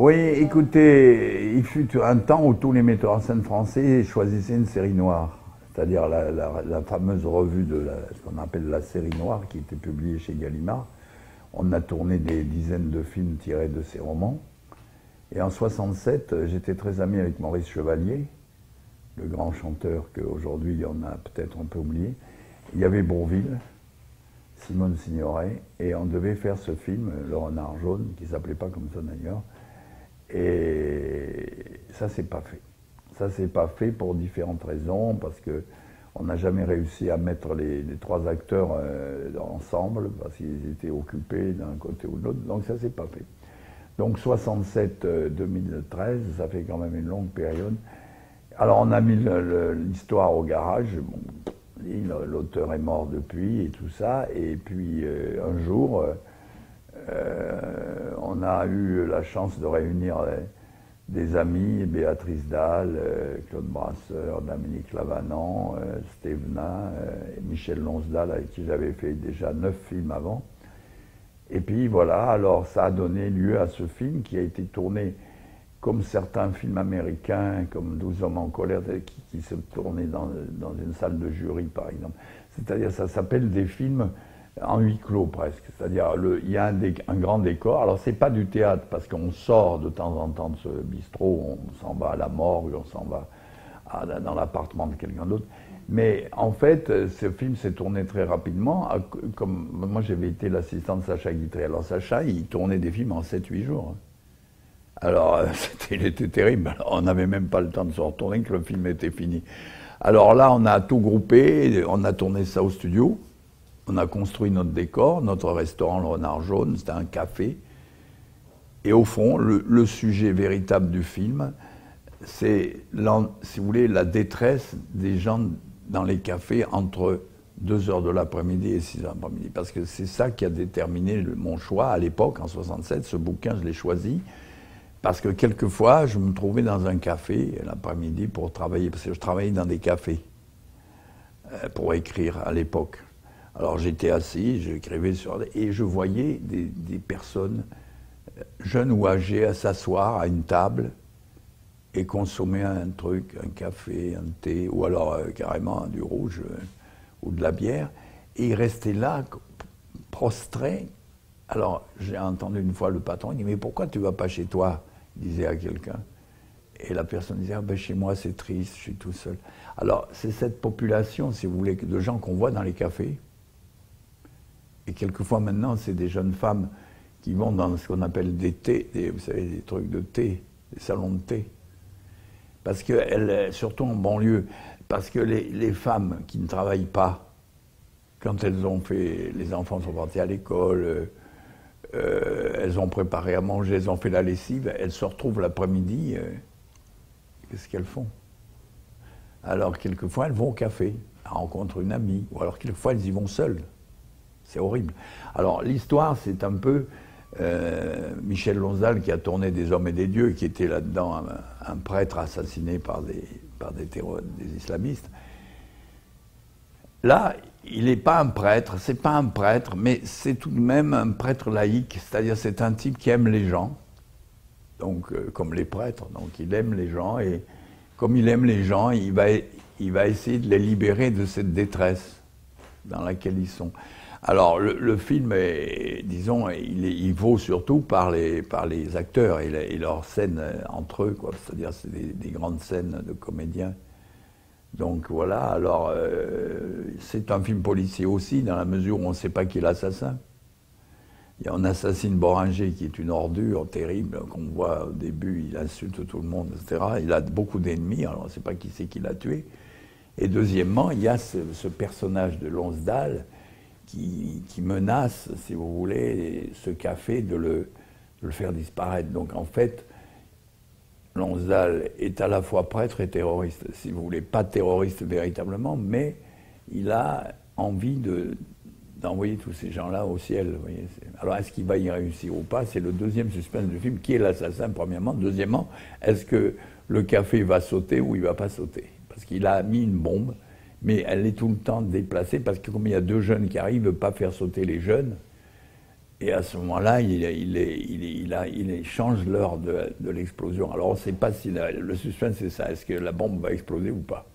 Oui, écoutez, il fut un temps où tous les metteurs en scène français choisissaient une série noire, c'est-à-dire la fameuse revue ce qu'on appelle la série noire, qui était publiée chez Gallimard. On a tourné des dizaines de films tirés de ces romans. Et en 67, j'étais très ami avec Maurice Chevalier, le grand chanteur qu'aujourd'hui on a peut-être un peu oublié. Il y avait Bourvil, Simone Signoret, et on devait faire ce film, Le Renard Jaune, qui ne s'appelait pas comme ça d'ailleurs. Et ça, c'est pas fait. Ça, c'est pas fait pour différentes raisons, parce que on n'a jamais réussi à mettre les trois acteurs ensemble, parce qu'ils étaient occupés d'un côté ou de l'autre, donc ça, c'est pas fait. Donc 67-2013, ça fait quand même une longue période. Alors on a mis l'histoire au garage, bon, l'auteur est mort depuis et tout ça, et puis un jour, on a eu la chance de réunir des amis, Béatrice Dalle, Claude Brasseur, Dominique Lavanant, Stévenin, et Michel Lonsdal, avec qui j'avais fait déjà 9 films avant. Et puis voilà, alors ça a donné lieu à ce film qui a été tourné comme certains films américains, comme 12 hommes en colère, qui se tournaient dans une salle de jury, par exemple. C'est-à-dire, ça s'appelle des films en huis clos presque. C'est-à-dire, il y a un grand décor. Alors, c'est pas du théâtre, parce qu'on sort de temps en temps de ce bistrot, on s'en va à la morgue, on s'en va dans l'appartement de quelqu'un d'autre. Mais en fait, ce film s'est tourné très rapidement. Comme moi, j'avais été l'assistant de Sacha Guitry. Alors, Sacha, il tournait des films en 7-8 jours. Alors, il était terrible. Alors, on n'avait même pas le temps de se retourner que le film était fini. Alors là, on a tout groupé, on a tourné ça au studio, on a construit notre décor, notre restaurant, le Renard Jaune, c'était un café. Et au fond, le sujet véritable du film, c'est, si vous voulez, la détresse des gens dans les cafés entre 2h de l'après-midi et 6h de l'après-midi. Parce que c'est ça qui a déterminé mon choix à l'époque, en 67. Ce bouquin, je l'ai choisi. Parce que quelquefois, je me trouvais dans un café l'après-midi pour travailler, parce que je travaillais dans des cafés pour écrire à l'époque. Alors j'étais assis, j'écrivais et je voyais des personnes, jeunes ou âgées, à s'asseoir à une table et consommer un truc, un café, un thé, ou alors carrément du rouge ou de la bière, et ils restaient là, prostrés. Alors j'ai entendu une fois le patron, il dit « Mais pourquoi tu ne vas pas chez toi ?» Il disait à quelqu'un. Et la personne disait « Ah ben chez moi c'est triste, je suis tout seul. » Alors c'est cette population, si vous voulez, de gens qu'on voit dans les cafés. Et quelquefois maintenant, c'est des jeunes femmes qui vont dans ce qu'on appelle des thés, vous savez, des trucs de thé, des salons de thé. Parce que, surtout en banlieue, parce que les femmes qui ne travaillent pas, quand elles ont fait, les enfants sont partis à l'école, elles ont préparé à manger, elles ont fait la lessive, elles se retrouvent l'après-midi, qu'est-ce qu'elles font? Alors quelquefois elles vont au café, elles rencontrent une amie, ou alors quelquefois elles y vont seules. C'est horrible. Alors l'histoire, c'est un peu Michel Lonsdal qui a tourné Des hommes et des dieux, qui était là-dedans un prêtre assassiné par des islamistes. Là, il n'est pas un prêtre, c'est pas un prêtre, mais c'est tout de même un prêtre laïque, c'est-à-dire c'est un type qui aime les gens, donc comme les prêtres, donc il aime les gens, et comme il aime les gens, il va essayer de les libérer de cette détresse dans laquelle ils sont. Alors le film, disons, il vaut surtout par les acteurs et leurs scènes entre eux, quoi. C'est-à-dire c'est des grandes scènes de comédiens. Donc voilà, alors c'est un film policier aussi, dans la mesure où on ne sait pas qui est l'assassin. On assassine Boringer, qui est une ordure terrible, qu'on voit au début, il insulte tout le monde, etc. Il a beaucoup d'ennemis, alors on ne sait pas qui c'est qui l'a tué. Et deuxièmement, il y a ce personnage de Lonsdal qui menace, si vous voulez, ce café de le faire disparaître. Donc en fait, Lonsdal est à la fois prêtre et terroriste, si vous voulez, pas terroriste véritablement, mais il a envie d'envoyer tous ces gens-là au ciel. Vous voyez. Alors est-ce qu'il va y réussir ou pas? C'est le deuxième suspense du film. Qui est l'assassin, premièrement? Deuxièmement, est-ce que le café va sauter ou il ne va pas sauter? Parce qu'il a mis une bombe, mais elle est tout le temps déplacée, parce que comme il y a deux jeunes qui arrivent, il ne veut pas faire sauter les jeunes. Et à ce moment-là, il change l'heure de l'explosion. Alors on ne sait pas si le suspense c'est ça, est-ce que la bombe va exploser ou pas.